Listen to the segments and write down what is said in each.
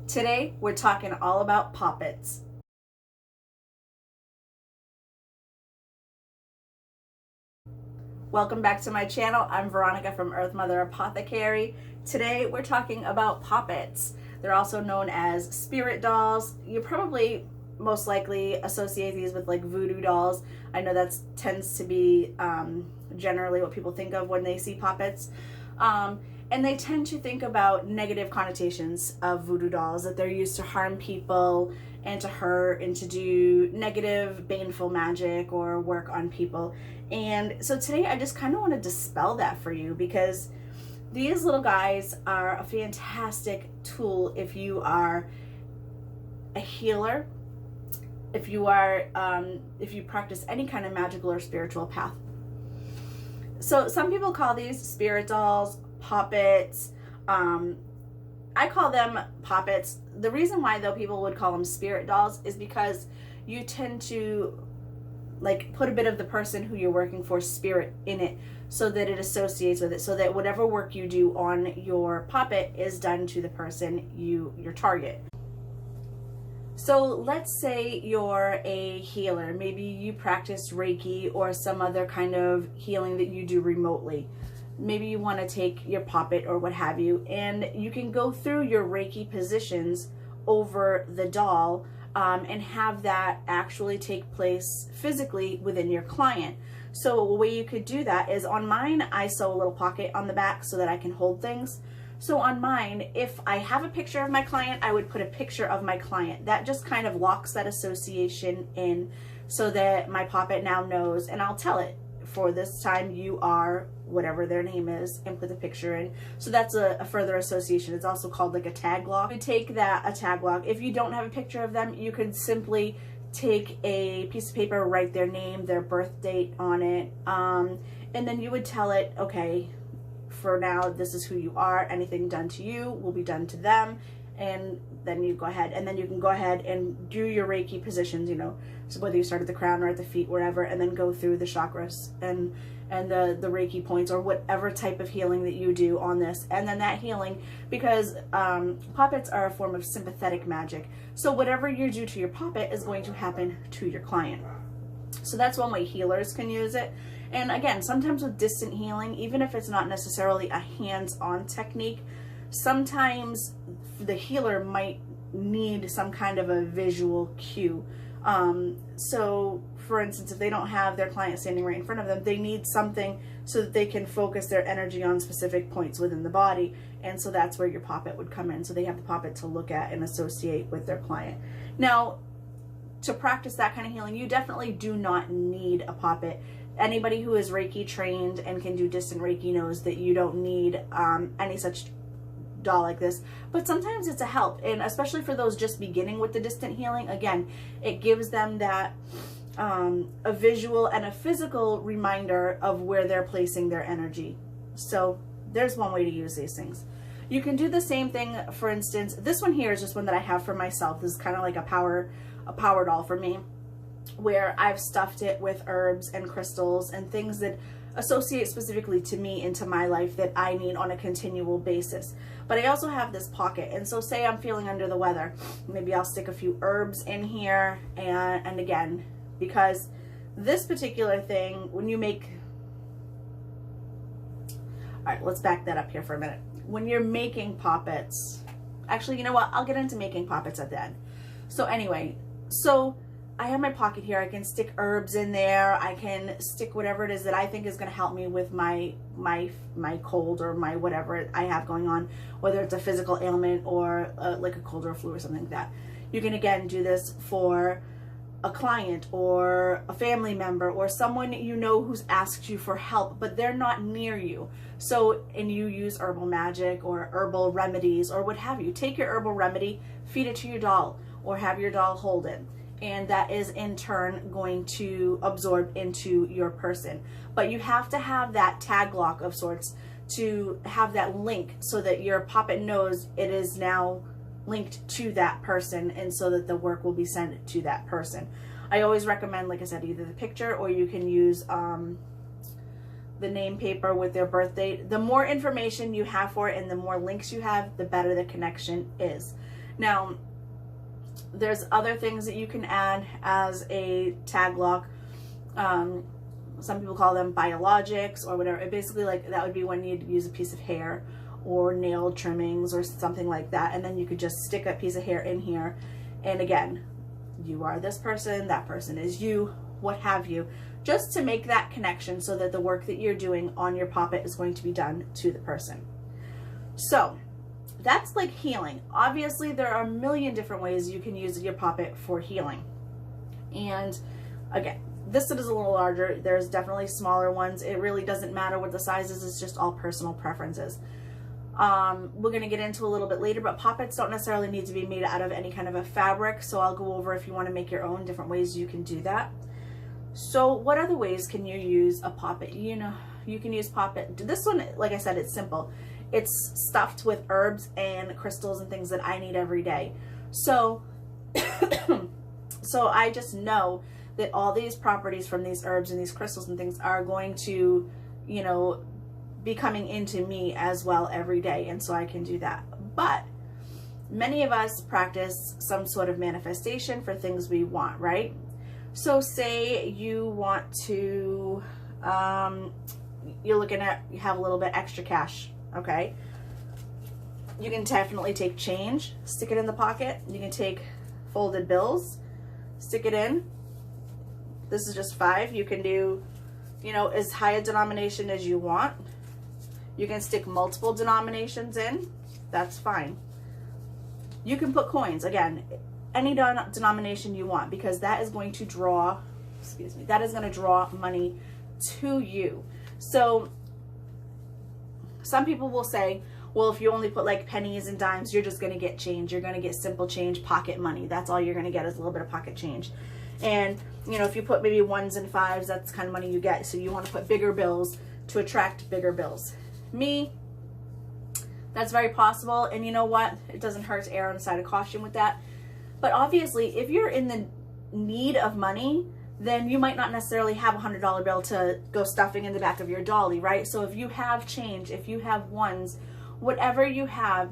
Today, we're talking all about poppets. Welcome back to my channel. I'm Veronica from Earth Mother Apothecary. Today, we're talking about poppets. They're also known as spirit dolls. You probably most likely associate these with like voodoo dolls. I know that tends to be generally what people think of when they see poppets. And they tend to think about negative connotations of voodoo dolls, that they're used to harm people and to hurt and to do negative, baneful magic or work on people. And so today I just kind of want to dispel that for you, because these little guys are a fantastic tool if you are a healer, if you practice any kind of magical or spiritual path. So some people call these spirit dolls, poppets. I call them poppets. The reason why though people would call them spirit dolls is because you tend to like put a bit of the person who you're working for spirit in it, so that it associates with it, so that whatever work you do on your puppet is done to the person your target. So let's say you're a healer. Maybe you practice Reiki or some other kind of healing that you do remotely. Maybe you want to take your puppet or what have you, and you can go through your Reiki positions over the doll and have that actually take place physically within your client. So a way you could do that is, on mine, I sew a little pocket on the back so that I can hold things. So on mine, if I have a picture of my client, I would put a picture of my client. That just kind of locks that association in, so that my puppet now knows, and I'll tell it, for this time you are whatever their name is, and put the picture in. So that's a further association. It's also called like a tag lock. You take a tag lock. If you don't have a picture of them, you could simply take a piece of paper, write their name, their birth date on it, and then you would tell it, okay, for now, this is who you are. Anything done to you will be done to them. And then you go ahead, and then you can go ahead and do your Reiki positions, so whether you start at the crown or at the feet, wherever, and then go through the chakras and the Reiki points, or whatever type of healing that you do on this. And then that healing, because puppets are a form of sympathetic magic, so whatever you do to your puppet is going to happen to your client. So that's one way healers can use it. And again, sometimes with distant healing, even if it's not necessarily a hands-on technique, sometimes the healer might need some kind of a visual cue. So for instance, if they don't have their client standing right in front of them, they need something so that they can focus their energy on specific points within the body. And so that's where your puppet would come in. So they have the puppet to look at and associate with their client. Now, to practice that kind of healing, you definitely do not need a puppet. Anybody who is Reiki trained and can do distant Reiki knows that you don't need any such doll like this, but sometimes it's a help, and especially for those just beginning with the distant healing, again, it gives them that a visual and a physical reminder of where they're placing their energy. So there's one way to use these things. You can do the same thing. For instance, this one here is just one that I have for myself. This is kind of like a power doll for me, where I've stuffed it with herbs and crystals and things that associate specifically to me into my life that I need on a continual basis. But I also have this pocket, and so say I'm feeling under the weather, maybe I'll stick a few herbs in here, and again, because this particular thing, when you make, all right, let's back that up here for a minute. When you're making poppets, actually, you know what, I'll get into making poppets at the end. So anyway, so I have my pocket here. I can stick herbs in there. I can stick whatever it is that I think is going to help me with my cold or my whatever I have going on, whether it's a physical ailment or like a cold or a flu or something like that. You can again do this for a client or a family member or someone you know who's asked you for help, but they're not near you. So, and you use herbal magic or herbal remedies or what have you. Take your herbal remedy, feed it to your doll, or have your doll hold it. And that is in turn going to absorb into your person. But you have to have that tag lock of sorts to have that link, so that your puppet knows it is now linked to that person, and so that the work will be sent to that person. I always recommend, like I said, either the picture, or you can use the name paper with their birth date. The more information you have for it and the more links you have, the better the connection is. Now, there's other things that you can add as a tag lock. Some people call them biologics or whatever. It basically, like, that would be when you'd use a piece of hair or nail trimmings or something like that, and then you could just stick a piece of hair in here, and again, you are this person, that person is you, what have you, just to make that connection so that the work that you're doing on your poppet is going to be done to the person. So that's like healing. Obviously, there are a million different ways you can use your poppet for healing. And again, this is a little larger. There's definitely smaller ones. It really doesn't matter what the size is. It's just all personal preferences. We're going to get into a little bit later, but poppets don't necessarily need to be made out of any kind of a fabric. So I'll go over, if you want to make your own, different ways you can do that. So what other ways can you use a poppet? You know, you can use poppet. This one, like I said, it's simple. It's stuffed with herbs and crystals and things that I need every day. So, so I just know that all these properties from these herbs and these crystals and things are going to, you know, be coming into me as well every day, and so I can do that. But many of us practice some sort of manifestation for things we want, right? So say you want to, you're looking at, you have a little bit extra cash, okay? You can definitely take change, stick it in the pocket. You can take folded bills, stick it in. This is just 5. You can do, you know, as high a denomination as you want. You can stick multiple denominations in. That's fine. You can put coins, again, any denomination you want, because that is going to draw, excuse me, that is going to draw money to you. So some people will say, well, if you only put like pennies and dimes, you're just going to get change. You're going to get simple change, pocket money. That's all you're going to get, is a little bit of pocket change. And, you know, if you put maybe 1s and 5s, that's the kind of money you get. So you want to put bigger bills to attract bigger bills. Me, that's very possible. And you know what? It doesn't hurt to err on the side of caution with that. But obviously, if you're in the need of money, then you might not necessarily have a $100 bill to go stuffing in the back of your dolly, right? So if you have change, if you have 1s, whatever you have,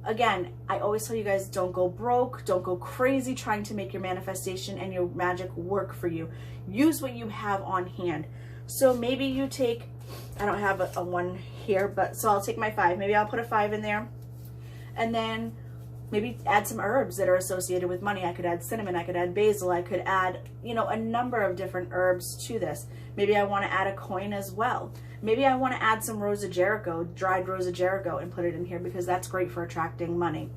again, I always tell you guys, don't go broke, don't go crazy trying to make your manifestation and your magic work for you. Use what you have on hand. So maybe you take, I don't have a 1 here, but so I'll take my 5. Maybe I'll put a 5 in there, and then maybe add some herbs that are associated with money. I could add cinnamon, I could add basil, I could add, you know, a number of different herbs to this. Maybe I want to add a coin as well. Maybe I want to add some Rose of Jericho, dried Rose of Jericho, and put it in here, because that's great for attracting money.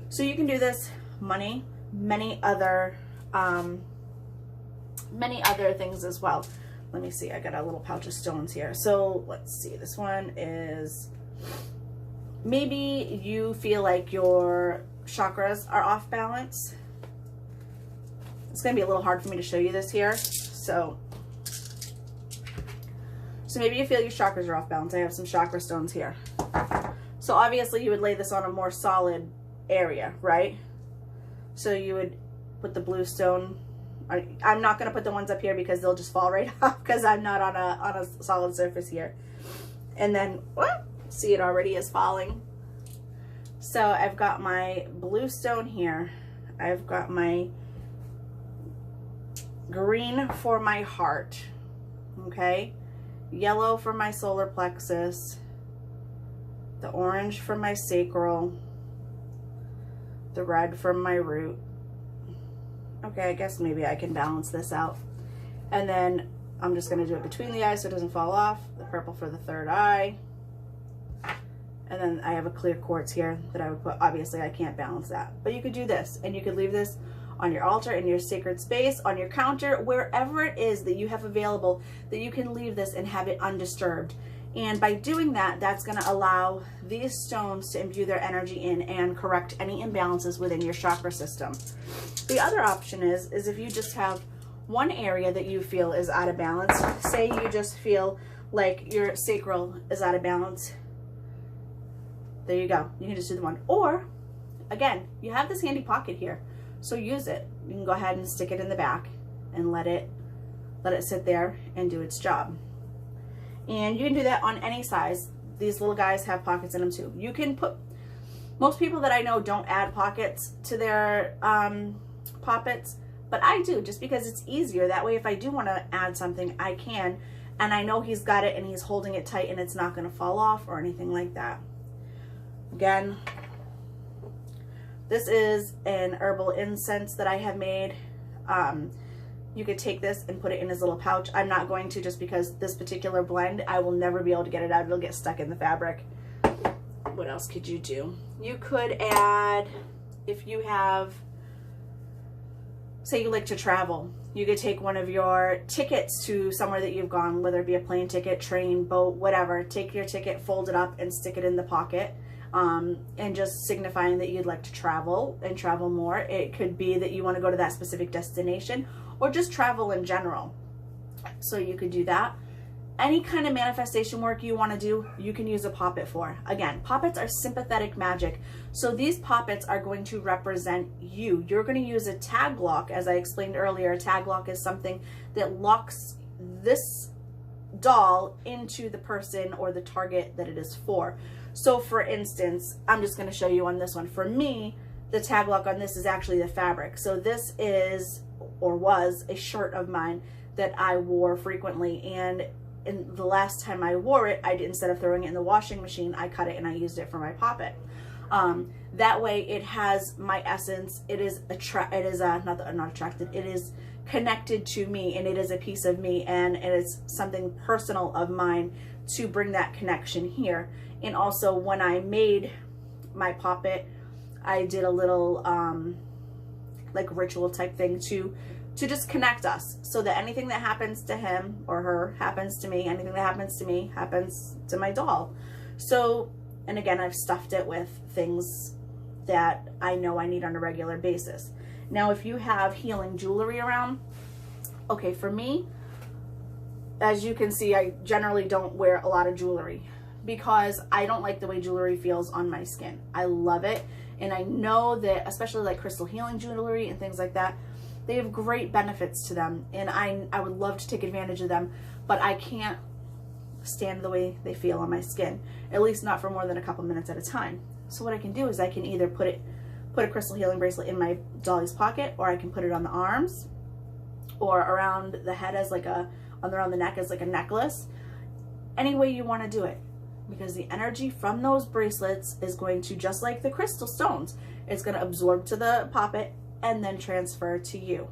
So you can do this, money, many other things as well. Let me see, I got a little pouch of stones here. So let's see, this one is, maybe you feel like your chakras are off balance. It's gonna be a little hard for me to show you this here. So maybe you feel your chakras are off balance. I have some chakra stones here. So obviously you would lay this on a more solid area, right? So you would put the blue stone. I'm not going to put the ones up here because they'll just fall right off, because I'm not on a solid surface here. And then, whoop, see, it already is falling. So I've got my blue stone here. I've got my green for my heart, okay? Yellow for my solar plexus, the orange for my sacral, the red for my root. Okay, I guess maybe I can balance this out. And then I'm just gonna do it between the eyes so it doesn't fall off. The purple for the third eye. And then I have a clear quartz here that I would put. Obviously I can't balance that, but you could do this, and you could leave this on your altar, in your sacred space, on your counter, wherever it is that you have available, that you can leave this and have it undisturbed. And by doing that, that's going to allow these stones to imbue their energy in and correct any imbalances within your chakra system. The other option is if you just have one area that you feel is out of balance. Say you just feel like your sacral is out of balance. There you go. You can just do the one. Or, again, you have this handy pocket here, so use it. You can go ahead and stick it in the back and let it sit there and do its job. And you can do that on any size. These little guys have pockets in them too. You can put, Most people that I know don't add pockets to their poppets, but I do, just because it's easier. That way, if I do want to add something, I can, and I know he's got it and he's holding it tight and it's not going to fall off or anything like that. Again, this is an herbal incense that I have made. You could take this and put it in his little pouch. I'm not going to, just because this particular blend, I will never be able to get it out. It'll get stuck in the fabric. What else could you do? You could add, if you have, say you like to travel, you could take one of your tickets to somewhere that you've gone, whether it be a plane ticket, train, boat, whatever. Take your ticket, fold it up, and stick it in the pocket. And just signifying that you'd like to travel and travel more. It could be that you want to go to that specific destination, or just travel in general. So you could do that. Any kind of manifestation work you want to do, you can use a poppet for. Again, poppets are sympathetic magic. So these poppets are going to represent you. You're going to use a tag lock. As I explained earlier, a tag lock is something that locks this doll into the person or the target that it is for. So for instance, I'm just going to show you on this one. For me, the tag lock on this is actually the fabric. So this is, or was, a shirt of mine that I wore frequently, and in the last time I wore it, instead of throwing it in the washing machine, I cut it and I used it for my poppet. That way it has my essence. It is not attracted. It is connected to me, and it is a piece of me, and it is something personal of mine to bring that connection here. And also, when I made my poppet, I did a little like ritual type thing to just connect us, so that anything that happens to him or her happens to me. Anything that happens to me happens to my doll. So, and again, I've stuffed it with things that I know I need on a regular basis. Now, if you have healing jewelry around, okay, for me, as you can see, I generally don't wear a lot of jewelry because I don't like the way jewelry feels on my skin. I love it, and I know that, especially like crystal healing jewelry and things like that, they have great benefits to them, and I would love to take advantage of them, but I can't stand the way they feel on my skin, at least not for more than a couple minutes at a time. So what I can do is I can either put a crystal healing bracelet in my dolly's pocket, or I can put it on the arms, or around the head as like around the neck as like a necklace. Any way you want to do it, because the energy from those bracelets is going to, just like the crystal stones, it's going to absorb to the poppet and then transfer to you.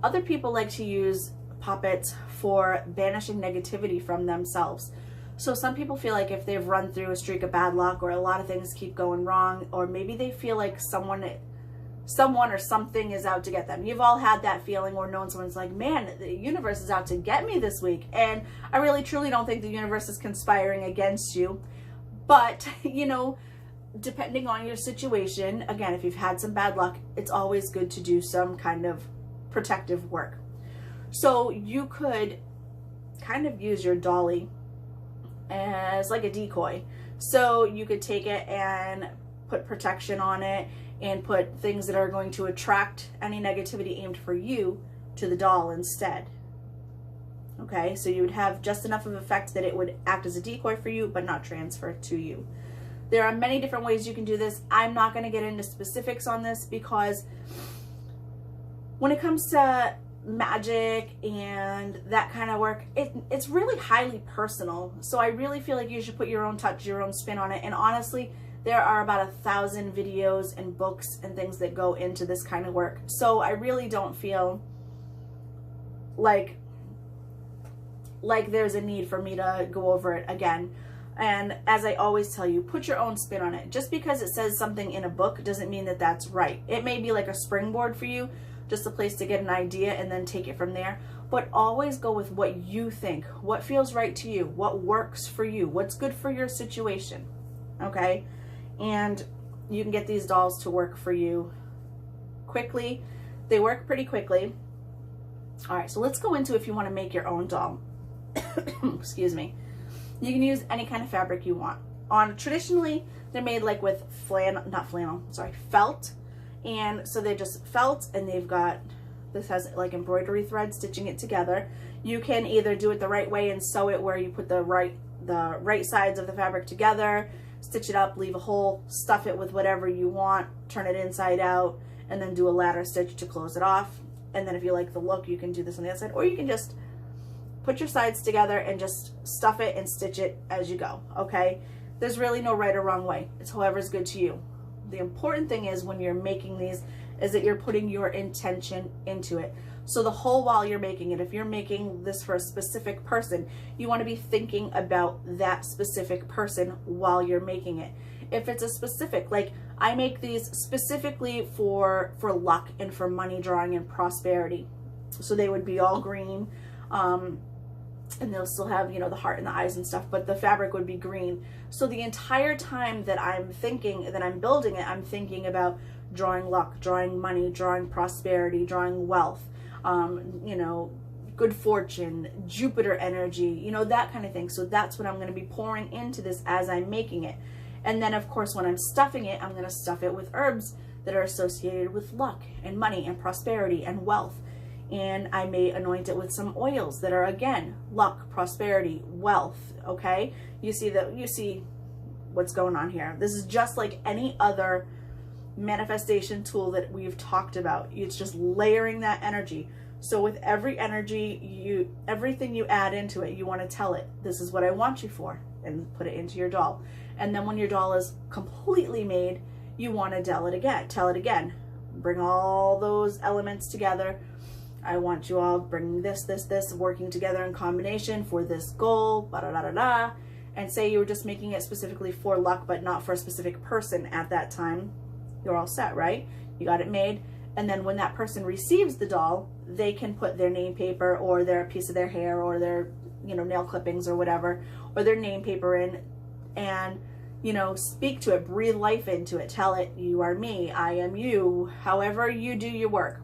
Other people like to use poppets for banishing negativity from themselves. So some people feel like if they've run through a streak of bad luck, or a lot of things keep going wrong, or maybe they feel like someone or something is out to get them. You've all had that feeling, or known someone's like, man, the universe is out to get me this week. And I really truly don't think the universe is conspiring against you. But, you know, depending on your situation, again, if you've had some bad luck, it's always good to do some kind of protective work. So you could kind of use your dolly as like a decoy. So you could take it and put protection on it, and put things that are going to attract any negativity aimed for you to the doll instead. Okay, so you would have just enough of effect that it would act as a decoy for you, but not transfer to you. There are many different ways you can do this. I'm not going to get into specifics on this, because when it comes to magic and that kind of work, it's really highly personal. So I really feel like you should put your own touch, your own spin on it. And honestly, there are about 1,000 videos and books and things that go into this kind of work. So I really don't feel like there's a need for me to go over it again. And as I always tell you, put your own spin on it. Just because it says something in a book doesn't mean that that's right. It may be like a springboard for you, just a place to get an idea and then take it from there. But always go with what you think, what feels right to you, what works for you, what's good for your situation, okay? And you can get these dolls to work for you quickly. They work pretty quickly. All right, so let's go into if you want to make your own doll. Excuse me. You can use any kind of fabric you want. Traditionally, they're made like with felt. And so they're just felt, and they've got, this has like embroidery thread stitching it together. You can either do it the right way and sew it where you put the right sides of the fabric together, stitch it up, leave a hole, stuff it with whatever you want, turn it inside out, and then do a ladder stitch to close it off. And then if you like the look, you can do this on the other side, or you can just put your sides together and just stuff it and stitch it as you go, okay? There's really no right or wrong way. It's however's good to you. The important thing is when you're making these is that you're putting your intention into it. So the whole while you're making it, if you're making this for a specific person, you want to be thinking about that specific person while you're making it. If it's a specific, like I make these specifically for luck and for money drawing and prosperity. So they would be all green. And they'll still have, you know, the heart and the eyes and stuff, but the fabric would be green. So the entire time that I'm thinking, that I'm building it, I'm thinking about drawing luck, drawing money, drawing prosperity, drawing wealth, you know, good fortune, Jupiter energy, you know, that kind of thing. So that's what I'm going to be pouring into this as I'm making it. And then of course, when I'm stuffing it, I'm going to stuff it with herbs that are associated with luck and money and prosperity and wealth. And I may anoint it with some oils that are, again, luck, prosperity, wealth, okay? You see what's going on here. This is just like any other manifestation tool that we've talked about. It's just layering that energy. So with every energy, everything you add into it, you want to tell it, this is what I want you for, and put it into your doll. And then when your doll is completely made, you want to tell it again. Bring all those elements together. I want you all bringing this, working together in combination for this goal, da-da-da-da-da. And say you were just making it specifically for luck, but not for a specific person at that time. You're all set, right? You got it made. And then when that person receives the doll, they can put their name paper or their piece of their hair or their, you know, nail clippings or whatever, or their name paper in, and, you know, speak to it, breathe life into it, tell it, you are me, I am you, however you do your work.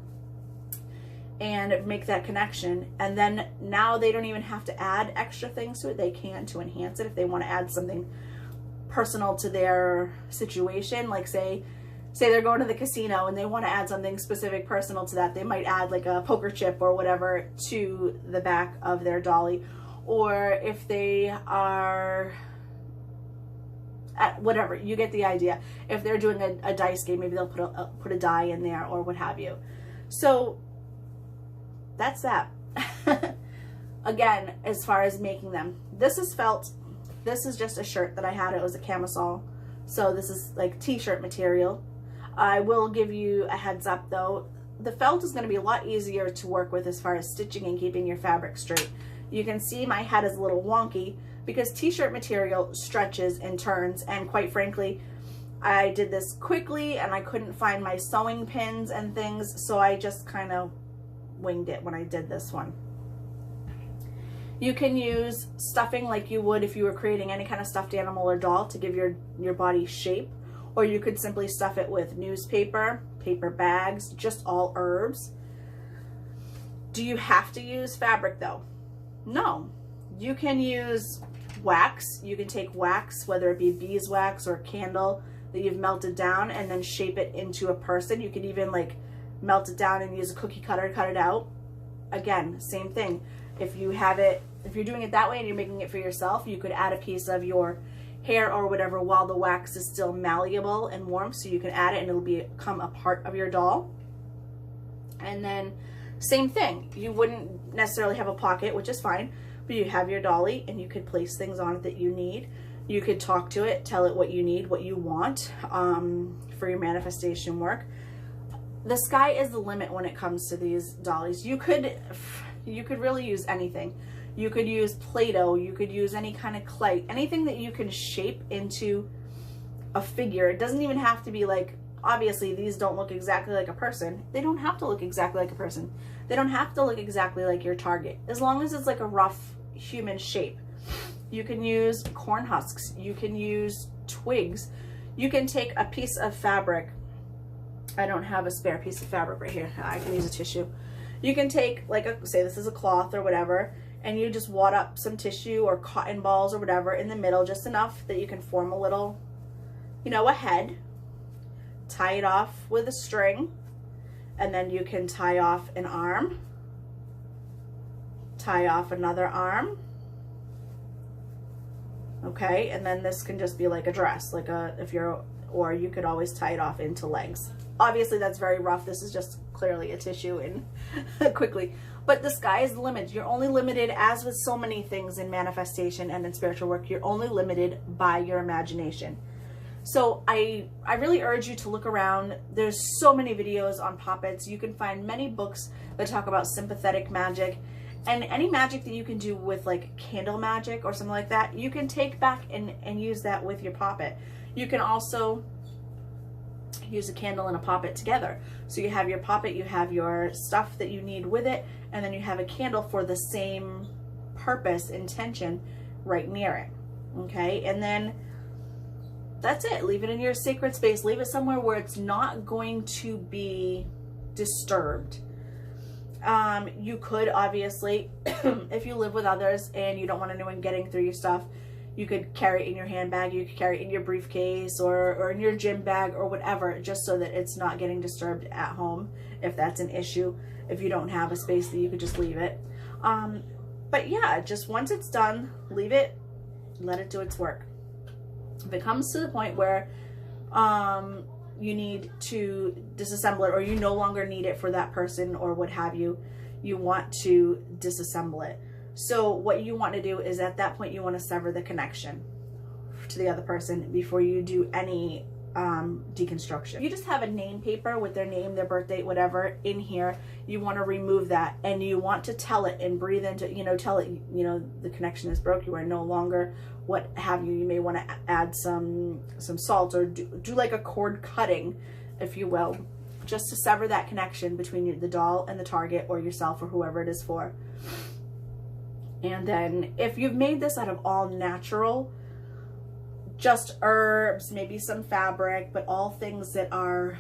And make that connection. And then now they don't even have to add extra things to it. They can to enhance it if they want to add something personal to their situation. Like say they're going to the casino and they want to add something specific personal to that. They might add like a poker chip or whatever to the back of their dolly. Or if they are whatever, you get the idea. If they're doing a dice game, maybe they'll put a die in there or what have you. So that's that. Again, as far as making them, this is felt. This is just a shirt that I had. It was a camisole, so this is like t-shirt material. I will give you a heads up though, the felt is going to be a lot easier to work with as far as stitching and keeping your fabric straight. You can see my head is a little wonky because t-shirt material stretches and turns, and quite frankly, I did this quickly and I couldn't find my sewing pins and things, so I just kind of winged it when I did this one. You can use stuffing like you would if you were creating any kind of stuffed animal or doll to give your body shape, or you could simply stuff it with newspaper, paper bags, just all herbs. Do you have to use fabric though? No. You can use wax. You can take wax, whether it be beeswax or candle that you've melted down, and then shape it into a person. You could even like melt it down and use a cookie cutter to cut it out. Again, same thing. If you have it, if you're doing it that way and you're making it for yourself, you could add a piece of your hair or whatever while the wax is still malleable and warm, so you can add it and it'll become a part of your doll. And then same thing, you wouldn't necessarily have a pocket, which is fine, but you have your dolly and you could place things on it that you need. You could talk to it, tell it what you need, what you want for your manifestation work. The sky is the limit when it comes to these dollies. You could really use anything. You could use Play-Doh, you could use any kind of clay, anything that you can shape into a figure. It doesn't even have to be like, obviously these don't look exactly like a person. They don't have to look exactly like a person. They don't have to look exactly like your target. As long as it's like a rough human shape. You can use corn husks, you can use twigs. You can take a piece of fabric. I don't have a spare piece of fabric right here. I can use a tissue. You can take, like, say this is a cloth or whatever, and you just wad up some tissue or cotton balls or whatever in the middle, just enough that you can form a little, you know, a head. Tie it off with a string, and then you can tie off an arm, tie off another arm. Okay, and then this can just be like a dress, like or you could always tie it off into legs. Obviously that's very rough. This is just clearly a tissue and quickly. But the sky is the limit. You're only limited, as with so many things in manifestation and in spiritual work, you're only limited by your imagination. So I really urge you to look around. There's so many videos on poppets. You can find many books that talk about sympathetic magic, and any magic that you can do with like candle magic or something like that, you can take back and use that with your poppet. You can also use a candle and a poppet together. So you have your poppet, you have your stuff that you need with it, and then you have a candle for the same purpose, intention, right near it. Okay, and then that's it. Leave it in your sacred space. Leave it somewhere where it's not going to be disturbed. You could obviously, if you live with others and you don't want anyone getting through your stuff, you could carry it in your handbag, you could carry it in your briefcase or in your gym bag or whatever, just so that it's not getting disturbed at home, if that's an issue. If you don't have a space, that you could just leave it. But yeah, just once it's done, leave it, let it do its work. If it comes to the point where you need to disassemble it, or you no longer need it for that person or what have you, you want to disassemble it. So what you want to do is, at that point, you want to sever the connection to the other person before you do any deconstruction. You just have a name paper with their name, their birth date, whatever in here. You want to remove that, and you want to tell it and breathe into, tell it, the connection is broke. You are no longer what have you. You may want to add some salt, or do like a cord cutting, if you will, just to sever that connection between the doll and the target, or yourself, or whoever it is for. And then if you've made this out of all natural, just herbs, maybe some fabric, but all things that are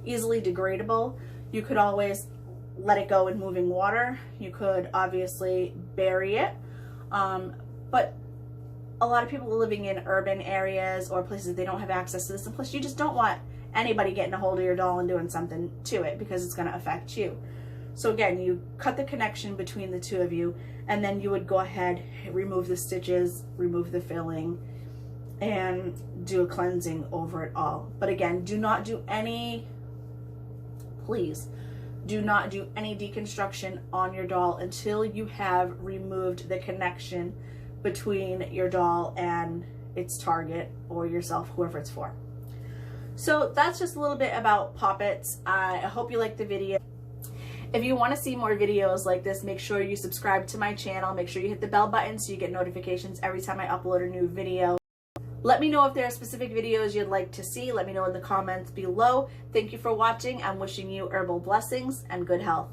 easily degradable, you could always let it go in moving water. You could obviously bury it. But a lot of people living in urban areas or places, they don't have access to this. And plus, you just don't want anybody getting a hold of your doll and doing something to it, because it's going to affect you. So again, you cut the connection between the two of you, and then you would go ahead, remove the stitches, remove the filling, and do a cleansing over it all. But again, do not do any, please, do not do any deconstruction on your doll until you have removed the connection between your doll and its target, or yourself, whoever it's for. So that's just a little bit about poppets. I hope you liked the video. If you want to see more videos like this, make sure you subscribe to my channel. Make sure you hit the bell button so you get notifications every time I upload a new video. Let me know if there are specific videos you'd like to see. Let me know in the comments below. Thank you for watching. I'm wishing you herbal blessings and good health.